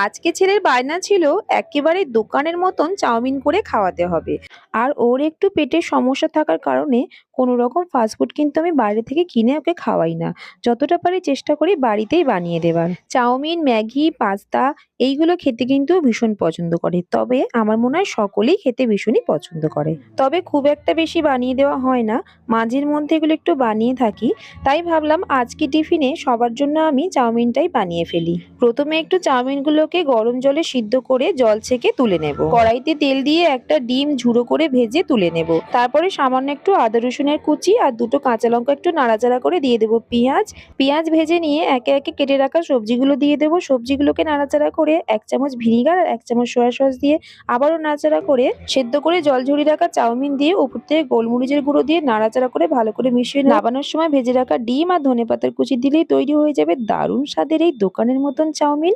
আজকে ছেলের বায়না ছিল একেবারে দোকানের মতন চাউমিন করে খাওয়াতে হবে। আর ওর একটু পেটের সমস্যা থাকার কারণে কোনো রকম ফাস্টফুড কিন্তু আমি বাইরে থেকে কিনে ওকে খাওয়াই না। যতটা পারি চেষ্টা করি বাড়িতেই বানিয়ে দেবার। চাউমিন, ম্যাগি, পাস্তা এইগুলো খেতে কিন্তু ও ভীষণ পছন্দ করে। তবে আমার মনে হয় সকলেই খেতে ভীষণই পছন্দ করে। তবে খুব একটা বেশি বানিয়ে দেওয়া হয় না। মাঝের মধ্যে এগুলো একটু বানিয়ে থাকি। তাই ভাবলাম আজকে টিফিনে সবার জন্য আমি চাউমিনটাই বানিয়ে ফেলি। প্রথমে একটু চাউমিনগুলোকে গরম জলে সিদ্ধ করে জল ছেঁকে তুলে নেব। কড়াইতে তেল দিয়ে একটা ডিম ঝুড়ো করে ভেজে তুলে নেব। তারপরে সামান্য একটু আদা রসুনের কুচি আর দুটো কাঁচা লঙ্কা একটু নাড়াচাড়া করে দিয়ে দেবো পেঁয়াজ। পেঁয়াজ ভেজে নিয়ে একে একে কেটে রাখা সবজিগুলো দিয়ে দেবো। সবজিগুলোকে নাড়াচাড়া করে ১ চামচ ভিনিগার আর ১ চামচ সয়া সস দিয়ে আবারও নাড়াচাড়া করে সেদ্ধ করে জল ঝরিয়ে রাখা চাউমিন দিয়ে উপর থেকে গোলমরিচের গুঁড়ো দিয়ে নাড়াচাড়া করে ভালো করে মিশিয়ে নাবানোর সময় ভেজে রাখা ডিম আর ধনেপাতার কুচি দিলেই তৈরি হয়ে যাবে দারুণ স্বাদের এই দোকানের মতন চাউমিন।